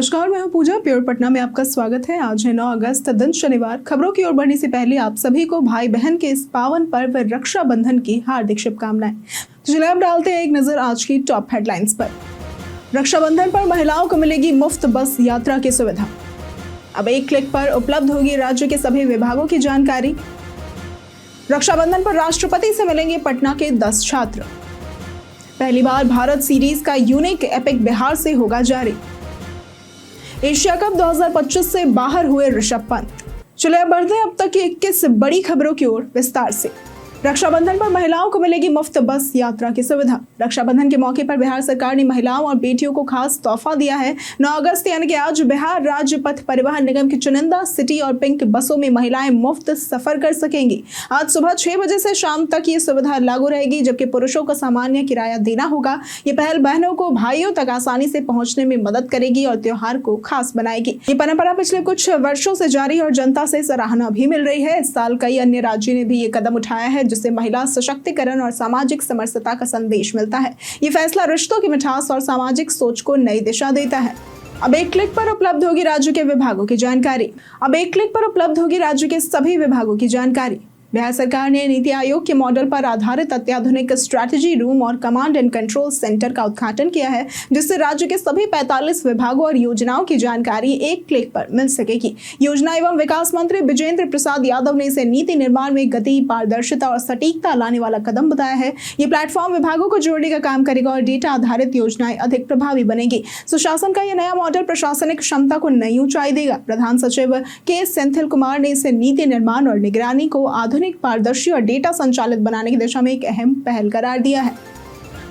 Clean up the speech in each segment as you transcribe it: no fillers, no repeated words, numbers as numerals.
नमस्कार, मैं हूं पूजा। प्योर पटना में आपका स्वागत है। आज है 9 अगस्त, दिन शनिवार। खबरों की ओर बढ़ने से पहले आप सभी को भाई बहन के इस पावन पर्व रक्षाबंधन की हार्दिक शुभकामनाएं। तो चलिए अब डालते हैं एक नजर आज की टॉप हेडलाइंस पर। रक्षाबंधन पर महिलाओं को मिलेगी मुफ्त बस यात्रा की सुविधा। अब एक क्लिक पर उपलब्ध होगी राज्य के सभी विभागों की जानकारी। रक्षाबंधन पर राष्ट्रपति से मिलेंगे पटना के 10 छात्र। पहली बार भारत सीरीज का यूनिक एपिक बिहार से होगा जारी। एशिया कप 2025 से बाहर हुए ऋषभ पंत। चलिए बढ़ते हैं अब तक की 21 बड़ी खबरों की ओर विस्तार से। रक्षाबंधन पर महिलाओं को मिलेगी मुफ्त बस यात्रा की सुविधा। रक्षाबंधन के मौके पर बिहार सरकार ने महिलाओं और बेटियों को खास तोहफा दिया है। 9 अगस्त यानी कि आज बिहार राज्य पथ परिवहन निगम की चुनिंदा सिटी और पिंक बसों में महिलाएं मुफ्त सफर कर सकेंगी। आज सुबह 6 बजे से शाम तक ये सुविधा लागू रहेगी, जबकि पुरुषों को सामान्य किराया देना होगा। ये पहल बहनों को भाइयों तक आसानी से पहुंचने में मदद करेगी और त्योहार को खास बनाएगी। ये परंपरा पिछले कुछ वर्षों से जारी और जनता से सराहना भी मिल रही है। इस साल कई अन्य राज्यों ने भी ये कदम उठाया है, जिससे महिला सशक्तिकरण और सामाजिक समरसता का संदेश मिलता है। ये फैसला रिश्तों की मिठास और सामाजिक सोच को नई दिशा देता है। अब एक क्लिक पर उपलब्ध होगी राज्य के विभागों की जानकारी। अब एक क्लिक पर उपलब्ध होगी राज्य के सभी विभागों की जानकारी। बिहार सरकार ने नीति आयोग के मॉडल पर आधारित अत्याधुनिक स्ट्रैटेजी रूम और कमांड एंड कंट्रोल सेंटर का उद्घाटन किया है, जिससे राज्य के सभी 45 विभागों और योजनाओं की जानकारी एक क्लिक पर मिल सकेगी। योजना एवं विकास मंत्री विजेंद्र प्रसाद यादव ने इसे नीति निर्माण में गति, पारदर्शिता और सटीकता लाने वाला कदम बताया है। ये प्लेटफॉर्म विभागों को जोड़ने का काम करेगा और डेटा आधारित योजनाएं अधिक प्रभावी बनेगी। सुशासन का यह नया मॉडल प्रशासनिक क्षमता को नई ऊंचाई देगा। प्रधान सचिव के सेंथिल कुमार ने इसे नीति निर्माण और निगरानी को आधुनिक, पारदर्शी और डेटा संचालित बनाने की दिशा में एक अहम पहल करार दिया है।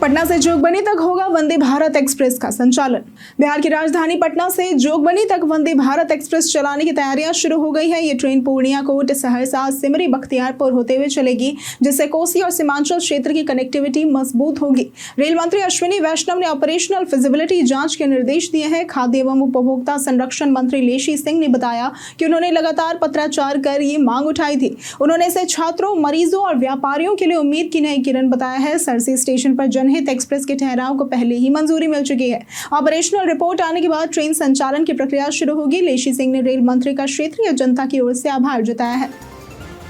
पटना से जोगबनी तक होगा वंदे भारत एक्सप्रेस का संचालन। बिहार की राजधानी पटना से जोगबनी तक वंदे भारत एक्सप्रेस चलाने की तैयारियां शुरू हो गई है। ये ट्रेन पूर्णिया, कोट, सहरसा, सिमरी, बख्तियारपुर होते हुए चलेगी, जिससे कोसी और सीमांचल क्षेत्र की कनेक्टिविटी मजबूत होगी। रेल मंत्री अश्विनी वैष्णव ने ऑपरेशनल फिजिबिलिटी जांच के निर्देश दिए हैं। खाद्य एवं उपभोक्ता संरक्षण मंत्री लेशी सिंह ने बताया कि उन्होंने लगातार पत्राचार कर ये मांग उठाई थी। उन्होंने इसे छात्रों, मरीजों और व्यापारियों के लिए उम्मीद की नई किरण बताया है। सरसी स्टेशन पर जनहित एक्सप्रेस के ठहराव को पहले ही मंजूरी मिल चुकी है। ऑपरेशनल रिपोर्ट आने के बाद ट्रेन संचालन की प्रक्रिया शुरू होगी। लेशी सिंह ने रेल मंत्री का क्षेत्रीय जनता की ओर से आभार जताया है।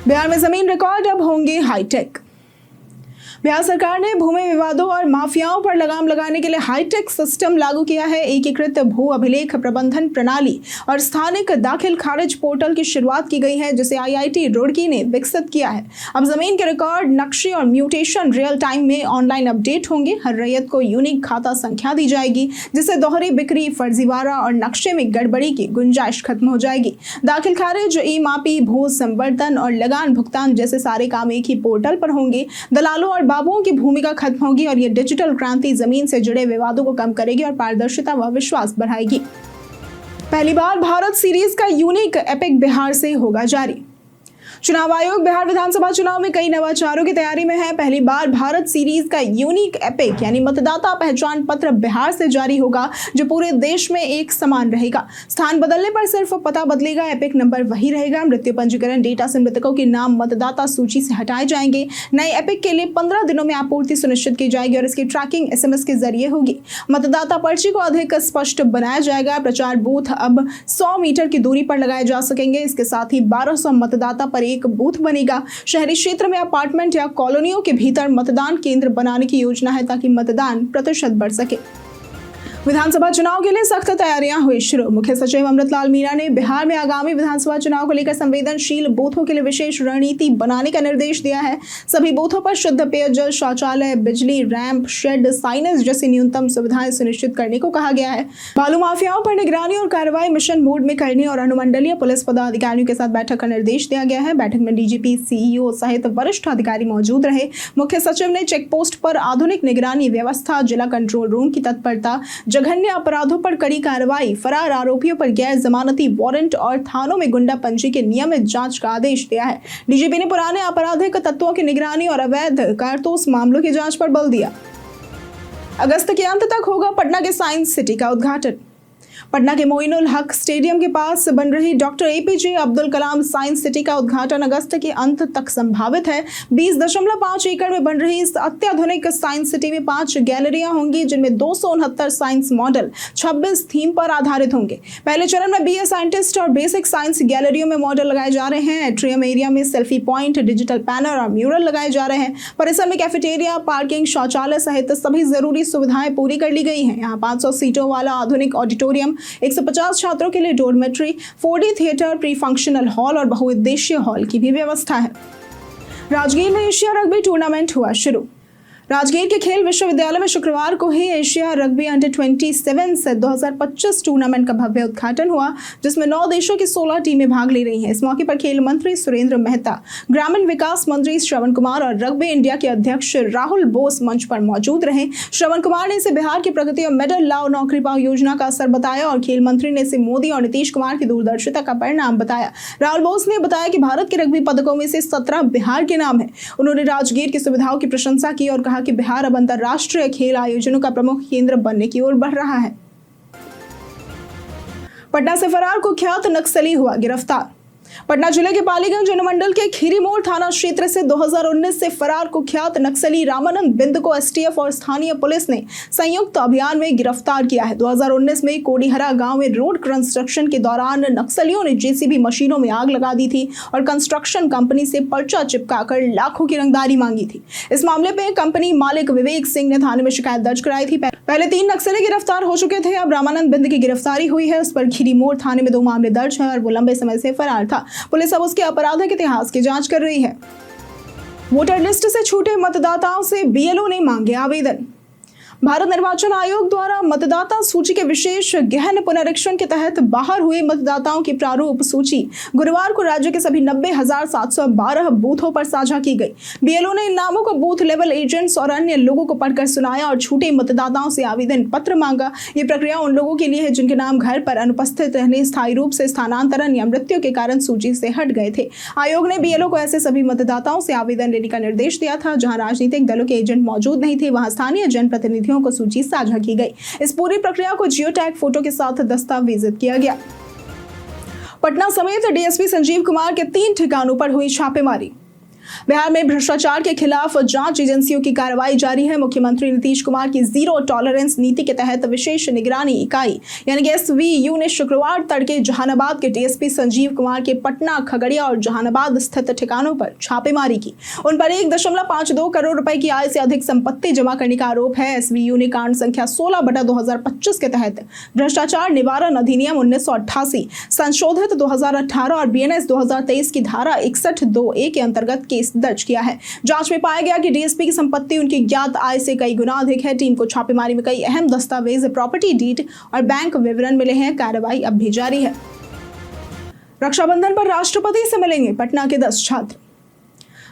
बिहार में जमीन रिकॉर्ड अब होंगे हाईटेक। बिहार सरकार ने भूमि विवादों और माफियाओं पर लगाम लगाने के लिए हाईटेक सिस्टम लागू किया है। एकीकृत भू अभिलेख प्रबंधन प्रणाली और स्थानिक दाखिल खारिज पोर्टल की शुरुआत की गई है, जिसे IIT रुड़की ने विकसित किया है। अब जमीन के रिकॉर्ड, नक्शे और म्यूटेशन रियल टाइम में ऑनलाइन अपडेट होंगे। हर रैयत को यूनिक खाता संख्या दी जाएगी, जिससे दोहरी बिक्री, फर्जीवाड़ा और नक्शे में गड़बड़ी की गुंजाइश खत्म हो जाएगी। दाखिल खारिज, ई-मापी, भू संवर्धन और लगान भुगतान जैसे सारे काम एक ही पोर्टल पर होंगे। दलालों और बाबुओं की भूमिका खत्म होगी और ये डिजिटल क्रांति जमीन से जुड़े विवादों को कम करेगी और पारदर्शिता व विश्वास बढ़ाएगी। पहली बार भारत सीरीज का यूनिक एपिक बिहार से होगा जारी। चुनाव आयोग बिहार विधानसभा चुनाव में कई नवाचारों की तैयारी में है। पहली बार भारत सीरीज का यूनिक एपिक यानी मतदाता पहचान पत्र बिहार से जारी होगा, जो पूरे देश में एक समान रहेगा। स्थान बदलने पर सिर्फ पता बदलेगा, एपिक नंबर वही रहेगा। मृत्यु पंजीकरण डेटा से मृतकों के नाम मतदाता सूची से हटाए जाएंगे। नए एपिक के लिए 15 दिनों में आपूर्ति सुनिश्चित की जाएगी और इसकी ट्रैकिंग SMS के जरिए होगी। मतदाता पर्ची को अधिक स्पष्ट बनाया जाएगा। प्रचार बूथ अब 100 मीटर की दूरी पर लगाए जा सकेंगे। इसके साथ ही 1200 मतदाता पर एक बूथ बनेगा। शहरी क्षेत्र में अपार्टमेंट या कॉलोनियों के भीतर मतदान केंद्र बनाने की योजना है, ताकि मतदान प्रतिशत बढ़ सके। विधानसभा चुनाव के लिए सख्त तैयारियां हुई शुरू। मुख्य सचिव अमृतलाल मीणा ने बिहार में आगामी विधानसभा चुनाव को लेकर संवेदनशील बूथों के लिए विशेष रणनीति बनाने का निर्देश दिया है। सभी बूथों पर शुद्ध पेयजल, शौचालय, बिजली, रैंप, शेड, साइनेज जैसी न्यूनतम सुविधाएं सुनिश्चित करने को कहा गया है। बालू माफियाओं पर निगरानी और कार्रवाई मिशन मोड में करने और अनुमंडलीय पुलिस पदाधिकारियों के साथ बैठक का निर्देश दिया गया है। बैठक में DGP, CEO सहित वरिष्ठ अधिकारी मौजूद रहे। मुख्य सचिव ने चेक पोस्ट पर आधुनिक निगरानी व्यवस्था, जिला कंट्रोल रूम की तत्परता, जघन्य अपराधों पर कड़ी कार्रवाई, फरार आरोपियों पर गैर जमानती वारंट और थानों में गुंडापंजी के नियमित जांच का आदेश दिया है। DGP ने पुराने आपराधिक तत्वों की निगरानी और अवैध कारतूस मामलों की जांच पर बल दिया। अगस्त के अंत तक होगा पटना के साइंस सिटी का उद्घाटन। पटना के मोइनुल हक स्टेडियम के पास बन रही doctor APJ Abdul Kalam science city का उद्घाटन अगस्त के अंत तक संभावित है। 20.5 एकड़ में बन रही इस अत्याधुनिक साइंस सिटी में 5 गैलरियां होंगी, जिनमें 269 साइंस मॉडल 26 थीम पर आधारित होंगे। पहले चरण में बीए साइंटिस्ट और बेसिक साइंस गैलरियों में मॉडल लगाए जा रहे हैं। एट्रियम एरिया में सेल्फी पॉइंट, डिजिटल पैनल और म्यूरल लगाए जा रहे हैं। परिसर में कैफेटेरिया, पार्किंग, शौचालय सहित सभी जरूरी सुविधाएं पूरी कर ली गई हैं। यहाँ 500 सीटों वाला आधुनिक ऑडिटोरियम, 150 छात्रों के लिए dormitory, 4D theatre, pre functional hall और बहुउद्देशीय हॉल की भी व्यवस्था है। राजगीर में एशिया रग्बी टूर्नामेंट हुआ शुरू। राजगीर के खेल विश्वविद्यालय में शुक्रवार को ही एशिया रग्बी अंडर-27 से 2025 टूर्नामेंट का भव्य उद्घाटन हुआ, जिसमें 9 देशों की 16 टीमें भाग ले रही हैं। इस मौके पर खेल मंत्री सुरेंद्र मेहता, ग्रामीण विकास मंत्री श्रवण कुमार और रग्बी इंडिया के अध्यक्ष राहुल बोस मंच पर मौजूद रहे। श्रवण कुमार ने इसे बिहार की प्रगति और मेडल लाओ नौकरी पाओ योजना का असर बताया और खेल मंत्री ने इसे मोदी और नीतीश कुमार की दूरदर्शिता का परिणाम बताया। राहुल बोस ने बताया कि भारत के रग्बी पदकों में से 17 बिहार के नाम है। उन्होंने राजगीर की सुविधाओं की प्रशंसा की और कहा कि बिहार अब अंतरराष्ट्रीय खेल आयोजनों का प्रमुख केंद्र बनने की ओर बढ़ रहा है। पटना से फरार कुख्यात नक्सली हुआ गिरफ्तार। पटना जिले के पालीगंज अनुमंडल के खीरीमोड़ थाना क्षेत्र से 2019 से फरार कुख्यात नक्सली रामानंद बिंद को एसटीएफ और स्थानीय पुलिस ने संयुक्त अभियान में गिरफ्तार किया है। 2019 में कोडीहरा गांव में रोड कंस्ट्रक्शन के दौरान नक्सलियों ने जेसीबी मशीनों में आग लगा दी थी और कंस्ट्रक्शन कंपनी से पर्चा चिपकाकर लाखों की रंगदारी मांगी थी। इस मामले में कंपनी मालिक विवेक सिंह ने थाने में शिकायत दर्ज कराई थी। पहले 3 नक्सली गिरफ्तार हो चुके थे। अब रामानंद बिंद की गिरफ्तारी हुई है। उस पर खीरीमोड़ थाने में 2 मामले दर्ज है और वो लंबे समय से फरार था। पुलिस अब उसके आपराधिक इतिहास की जांच कर रही है। वोटर लिस्ट से छूटे मतदाताओं से बीएलओ ने मांगे आवेदन। भारत निर्वाचन आयोग द्वारा मतदाता सूची के विशेष गहन पुनरीक्षण के तहत बाहर हुए मतदाताओं की प्रारूप सूची गुरुवार को राज्य के सभी 90,712 बूथों पर साझा की गई। बीएलओ ने इन नामों को बूथ लेवल एजेंट्स और अन्य लोगों को पढ़कर सुनाया और छूटे मतदाताओं से आवेदन पत्र मांगा। ये प्रक्रिया उन लोगों के लिए है जिनके नाम घर पर अनुपस्थित रहने, स्थायी रूप से स्थानांतरण या मृत्यु के कारण सूची से हट गए थे। आयोग ने बीएलओ को ऐसे सभी मतदाताओं से आवेदन लेने का निर्देश दिया था जहां राजनीतिक दलों के एजेंट मौजूद नहीं थे, वहां स्थानीय जनप्रतिनिधि को सूची साझा की गई। इस पूरी प्रक्रिया को जियो टैग फोटो के साथ दस्तावेजित किया गया। पटना समेत डीएसपी संजीव कुमार के 3 ठिकानों पर हुई छापेमारी। बिहार में भ्रष्टाचार के खिलाफ जांच एजेंसियों की कार्रवाई जारी है। मुख्यमंत्री नीतीश कुमार की जीरो टॉलरेंस नीति के तहत विशेष निगरानी इकाई यानी कि एसवीयू ने शुक्रवार तड़के जहानाबाद के डीएसपी संजीव कुमार के पटना, खगड़िया और जहानाबाद स्थित ठिकानों पर छापेमारी की। उन पर 1.52 करोड़ रुपए की आय से अधिक संपत्ति जमा करने का आरोप है। एसवीयू ने कांड संख्या 16/2025 के तहत भ्रष्टाचार निवारण अधिनियम 1988 संशोधित 2018 और बीएनएस 2023 की धारा 61(2)(a) के अंतर्गत केस दर्ज किया है। जांच में पाया गया कि डीएसपी की संपत्ति उनकी ज्ञात आय से कई गुना अधिक है। टीम को छापेमारी में कई अहम दस्तावेज, प्रॉपर्टी डीड और बैंक विवरण मिले हैं। कार्रवाई अब भी जारी है। रक्षाबंधन पर राष्ट्रपति से मिलेंगे पटना के 10 छात्र।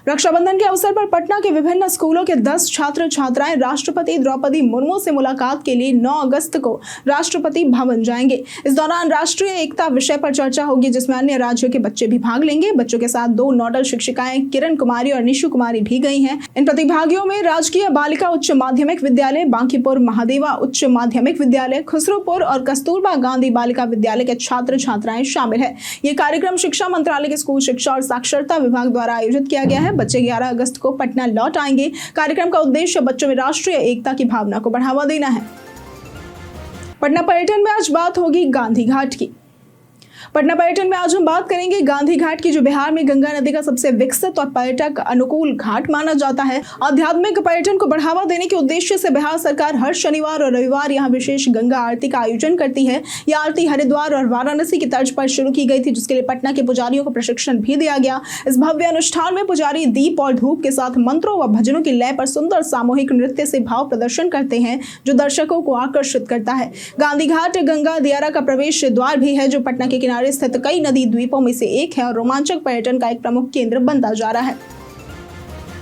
रक्षाबंधन के अवसर पर पटना के विभिन्न स्कूलों के 10 छात्र छात्राएं राष्ट्रपति द्रौपदी मुर्मू से मुलाकात के लिए 9 अगस्त को राष्ट्रपति भवन जाएंगे। इस दौरान राष्ट्रीय एकता विषय पर चर्चा होगी, जिसमें अन्य राज्यों के बच्चे भी भाग लेंगे। बच्चों के साथ 2 नोडल शिक्षिकाएं किरण कुमारी और निशु कुमारी भी गई हैं। इन प्रतिभागियों में राजकीय बालिका उच्च माध्यमिक विद्यालय, बांकीपुर महादेवा उच्च माध्यमिक विद्यालय, खुसरोपुर और कस्तूरबा गांधी बालिका विद्यालय के छात्र छात्राएं शामिल है। ये कार्यक्रम शिक्षा मंत्रालय के स्कूल शिक्षा और साक्षरता विभाग द्वारा आयोजित किया गया है। बच्चे 11 अगस्त को पटना लौट आएंगे। कार्यक्रम का उद्देश्य बच्चों में राष्ट्रीय एकता की भावना को बढ़ावा देना है। पटना पर्यटन में आज बात होगी गांधी घाट की। पटना पर्यटन में आज हम बात करेंगे गांधी घाट की, जो बिहार में गंगा नदी का सबसे विकसित और पर्यटक अनुकूल घाट माना जाता है। आध्यात्मिक पर्यटन को बढ़ावा देने के उद्देश्य से बिहार सरकार हर शनिवार और रविवार यहां विशेष गंगा आरती का आयोजन करती है। यह आरती हरिद्वार और वाराणसी की तर्ज पर शुरू की गई थी, जिसके लिए पटना के पुजारियों को प्रशिक्षण भी दिया गया। इस भव्य अनुष्ठान में पुजारी दीप और धूप के साथ मंत्रों व भजनों की लय पर सुंदर सामूहिक नृत्य से भाव प्रदर्शन करते हैं, जो दर्शकों को आकर्षित करता है। गांधी घाट गंगा दियारा का प्रवेश द्वार भी है, जो पटना के किनारे स्थित कई नदी द्वीपों में से एक है और रोमांचक पर्यटन का एक प्रमुख केंद्र बनता जा रहा है।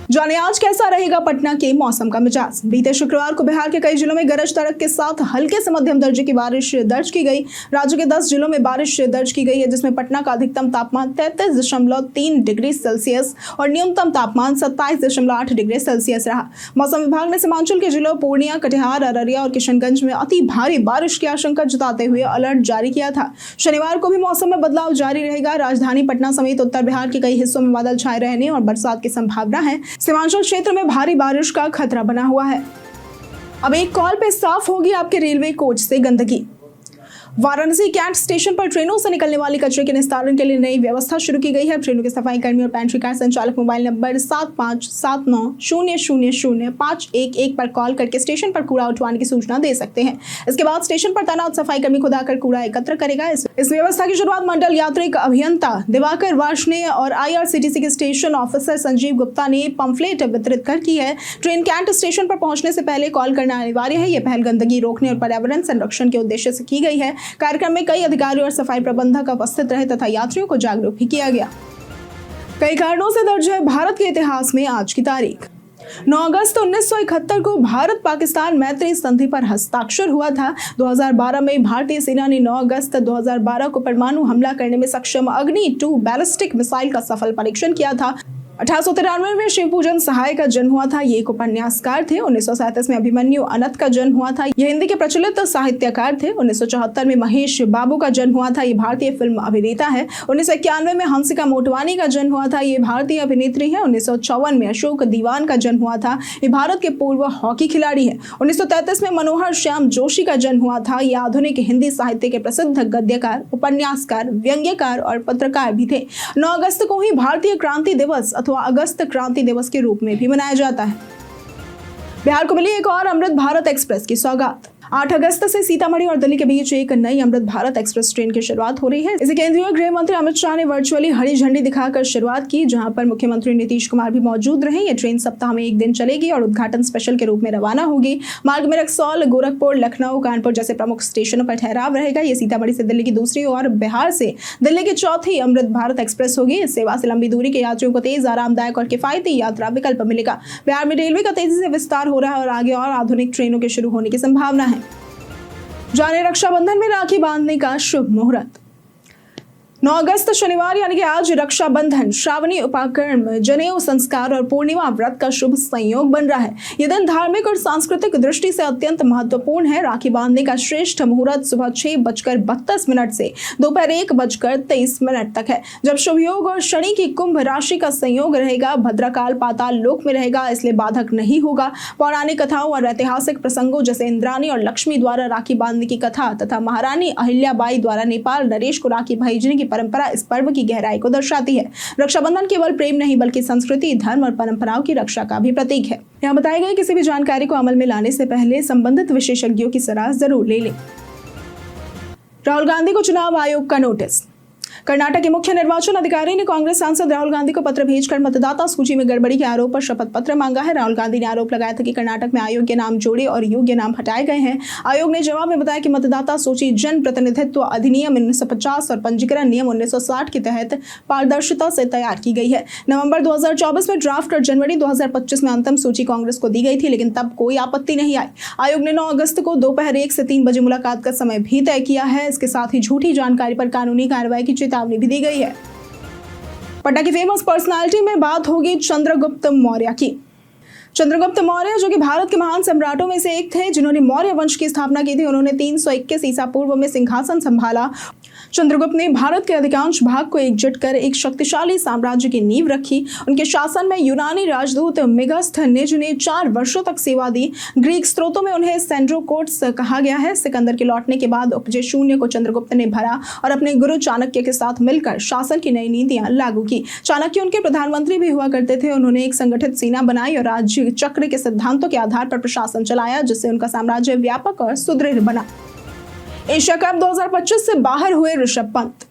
जाने आज कैसा रहेगा पटना के मौसम का मिजाज। बीते शुक्रवार को बिहार के कई जिलों में गरज तड़क के साथ हल्के से मध्यम दर्जे की बारिश दर्ज की गई। राज्य के 10 जिलों में बारिश दर्ज की गई है, जिसमें पटना का अधिकतम तापमान 33.3 डिग्री सेल्सियस और न्यूनतम तापमान 27.8 डिग्री सेल्सियस रहा। मौसम विभाग ने सीमांचल के जिलों पूर्णिया, कटिहार, अररिया और किशनगंज में अति भारी बारिश की आशंका जताते हुए अलर्ट जारी किया था। शनिवार को भी मौसम में बदलाव जारी रहेगा। राजधानी पटना समेत उत्तर बिहार के कई हिस्सों में बादल छाए रहने और बरसात की संभावना है। सीमांचल क्षेत्र में भारी बारिश का खतरा बना हुआ है। अब एक कॉल पे साफ होगी आपके रेलवे कोच से गंदगी। वाराणसी कैंट स्टेशन पर ट्रेनों से निकलने वाली कचरे के निस्तारण के लिए नई व्यवस्था शुरू की गई है। ट्रेनों के सफाई कर्मी और पेंट्री कार संचालक मोबाइल नंबर 7579000511 पर कॉल करके स्टेशन पर कूड़ा उठवाने की सूचना दे सकते हैं। इसके बाद स्टेशन पर तैनात सफाई कर्मी खुद आकर कूड़ा एकत्र करेगा। इस व्यवस्था की शुरुआत मंडल यात्रिक अभियंता दिवाकर वार्ष्णेय और IRCTC के स्टेशन ऑफिसर संजीव गुप्ता ने पंफलेट वितरित कर की है। ट्रेन कैंट स्टेशन पर पहुंचने से पहले कॉल करना अनिवार्य है। यह पहल गंदगी रोकने और पर्यावरण संरक्षण के उद्देश्य से की गई है। कार्यक्रम में कई अधिकारी और सफाई प्रबंधक उपस्थित रहे तथा यात्रियों को जागरूक भी किया गया। कई कारणों से दर्ज है भारत के इतिहास में आज की तारीख। 9 अगस्त 1971 को भारत पाकिस्तान मैत्री संधि पर हस्ताक्षर हुआ था। 2012 में भारतीय सेना ने 9 अगस्त 2012 को परमाणु हमला करने में सक्षम अग्नि-2 बैलिस्टिक मिसाइल का सफल परीक्षण किया था। 1893 में शिवपूजन सहाय का जन्म हुआ था। ये एक उपन्यासकार थे। 1937 में अभिमन्यु अनंत का जन्म हुआ था। ये हिंदी के प्रचलित साहित्यकार थे। 1974 में महेश बाबू का जन्म हुआ था। ये भारतीय फिल्म अभिनेता है। 1991 में हंसिका मोटवानी का जन्म हुआ था। ये भारतीय अभिनेत्री है। 1954 में अशोक दीवान का जन्म हुआ था। ये भारत के पूर्व हॉकी खिलाड़ी है। 1933 में मनोहर श्याम जोशी का जन्म हुआ था। ये आधुनिक हिंदी साहित्य के प्रसिद्ध गद्यकार, उपन्यासकार, व्यंग्यकार और पत्रकार भी थे। 9 अगस्त को ही भारतीय क्रांति दिवस अथवा अगस्त क्रांति दिवस के रूप में भी मनाया जाता है। बिहार को मिली एक और अमृत भारत एक्सप्रेस की सौगात। 8 अगस्त से सीतामढ़ी और दिल्ली के बीच एक नई अमृत भारत एक्सप्रेस ट्रेन की शुरुआत हो रही है। इसे केंद्रीय गृह मंत्री अमित शाह ने वर्चुअली हरी झंडी दिखाकर शुरुआत की, जहां पर मुख्यमंत्री नीतीश कुमार भी मौजूद रहे। ये ट्रेन सप्ताह में एक दिन चलेगी और उद्घाटन स्पेशल के रूप में रवाना होगी। मार्ग में रक्सौल, गोरखपुर, लखनऊ, कानपुर जैसे प्रमुख स्टेशनों पर ठहराव रहेगा। ये सीतामढ़ी से दिल्ली की दूसरी और बिहार से दिल्ली की चौथी अमृत भारत एक्सप्रेस होगी। इस सेवा से लंबी दूरी के यात्रियों को तेज, आरामदायक और किफायती यात्रा विकल्प मिलेगा। बिहार में रेलवे का तेजी से विस्तार हो रहा है और आगे और आधुनिक ट्रेनों के शुरू होने की संभावना है। जाने रक्षाबंधन में राखी बांधने का शुभ मुहूर्त। 9 अगस्त शनिवार यानी कि आज रक्षाबंधन, श्रावणी उपाकर्म, जनेऊ संस्कार और पूर्णिमा व्रत का शुभ संयोग बन रहा है। यह दिन धार्मिक और सांस्कृतिक दृष्टि से अत्यंत महत्वपूर्ण है। राखी बांधने का श्रेष्ठ मुहूर्त सुबह 6:32 से दोपहर 1:23 तक है, जब शुभ योग और शनि की कुंभ राशि का संयोग रहेगा। भद्रकाल पाताल लोक में रहेगा, इसलिए बाधक नहीं होगा। पौराणिक कथाओं और ऐतिहासिक प्रसंगों जैसे इंद्राणी और लक्ष्मी द्वारा राखी बांधने की कथा तथा महारानी अहिल्याबाई द्वारा नेपाल नरेश को राखी भेजने की परंपरा इस पर्व की गहराई को दर्शाती है। रक्षाबंधन केवल प्रेम नहीं बल्कि संस्कृति, धर्म और परंपराओं की रक्षा का भी प्रतीक है। यहाँ बताए गए किसी भी जानकारी को अमल में लाने से पहले संबंधित विशेषज्ञों की सलाह जरूर ले लें। राहुल गांधी को चुनाव आयोग का नोटिस। कर्नाटक के मुख्य निर्वाचन अधिकारी ने कांग्रेस सांसद राहुल गांधी को पत्र भेजकर मतदाता सूची में गड़बड़ी के आरोप पर शपथ पत्र मांगा है। राहुल गांधी ने आरोप लगाया था कि कर्नाटक में अयोग्य नाम जोड़े और योग्य नाम हटाए गए हैं। आयोग ने जवाब में बताया कि मतदाता सूची जन प्रतिनिधित्व अधिनियम 1950 और पंजीकरण नियम 1960 के तहत पारदर्शिता से तैयार की गई है। नवंबर 2024 में ड्राफ्ट और जनवरी 2025 में अंतिम सूची कांग्रेस को दी गई थी, लेकिन तब कोई आपत्ति नहीं आई। आयोग ने 9 अगस्त को दोपहर 1 से 3 बजे मुलाकात का समय भी तय किया है। इसके साथ ही झूठी जानकारी पर कानूनी कार्रवाई की चेतावनी भी दी गई है। पटना की फेमस पर्सनालिटी में बात होगी चंद्रगुप्त मौर्य की। चंद्रगुप्त मौर्य, जो कि भारत के महान सम्राटों में से एक थे, जिन्होंने मौर्य वंश की स्थापना की थी, उन्होंने 321 ईसा पूर्व में सिंहासन संभाला। चंद्रगुप्त ने भारत के अधिकांश भाग को एकजुट कर एक शक्तिशाली साम्राज्य की नींव रखी। उनके शासन में यूनानी राजदूत मेगास्थनीज ने 4 वर्षों तक सेवा दी। ग्रीक स्रोतों में उन्हें सेंड्रोकोट्स कहा गया है। सिकंदर के लौटने के बाद उपजे शून्य को चंद्रगुप्त ने भरा और अपने गुरु चाणक्य के साथ मिलकर शासन की नई नीतियां लागू की। चाणक्य उनके प्रधानमंत्री भी हुआ करते थे। उन्होंने एक संगठित सेना बनाई और राज्य चक्र के सिद्धांतों के आधार पर प्रशासन चलाया, जिससे उनका साम्राज्य व्यापक और सुदृढ़ बना। एशिया कप 2025 से बाहर हुए ऋषभ पंत।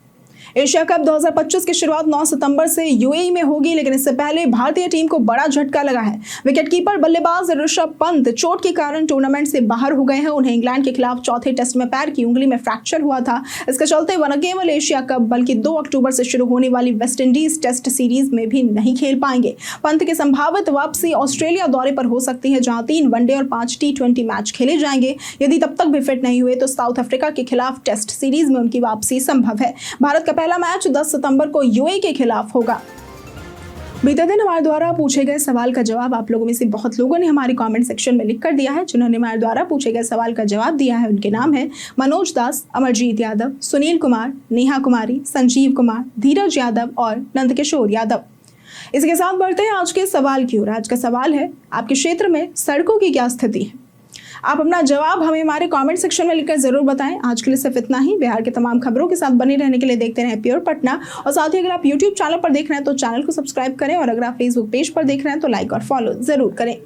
एशिया कप 2025 की शुरुआत 9 सितंबर से यूएई में होगी, लेकिन इससे पहले भारतीय टीम को बड़ा झटका लगा है। विकेटकीपर बल्लेबाज ऋषभ पंत चोट के कारण टूर्नामेंट से बाहर हो गए हैं। उन्हें इंग्लैंड के खिलाफ चौथे टेस्ट में पैर की उंगली में फ्रैक्चर हुआ था। इसके चलते वह न केवल एशिया कप बल्कि 2 अक्टूबर से शुरू होने वाली वेस्टइंडीज टेस्ट सीरीज में भी नहीं खेल पाएंगे। पंत की संभावित वापसी ऑस्ट्रेलिया दौरे पर हो सकती है, जहां 3 वनडे और 5 टी20 मैच खेले जाएंगे। यदि तब तक भी फिट नहीं हुए तो साउथ अफ्रीका के खिलाफ टेस्ट सीरीज में उनकी वापसी संभव है। भारत का पहला मैच 10 सितंबर को यूएई के खिलाफ होगा। बीते दिन हमारे द्वारा पूछे गए सवाल का जवाब आप लोगों में से बहुत लोगों ने हमारे कमेंट सेक्शन में लिख कर दिया है। जिन्होंने हमारे द्वारा पूछे गए सवाल का जवाब दिया है उनके नाम है मनोज दास, अमरजीत यादव, सुनील कुमार, नेहा कुमारी, संजीव कुमार, धीरज यादव और नंदकिशोर यादव। इसके साथ बढ़ते हैं आज के सवाल की ओर। आज का सवाल है, आपके क्षेत्र में सड़कों की क्या स्थिति है? आप अपना जवाब हमें हमारे कमेंट सेक्शन में लिखकर जरूर बताएं। आज के लिए सिर्फ इतना ही। बिहार के तमाम खबरों के साथ बने रहने के लिए देखते रहें प्योर पटना, और साथ ही अगर आप यूट्यूब चैनल पर देख रहे हैं तो चैनल को सब्सक्राइब करें, और अगर आप फेसबुक पेज पर देख रहे हैं तो लाइक और फॉलो जरूर करें।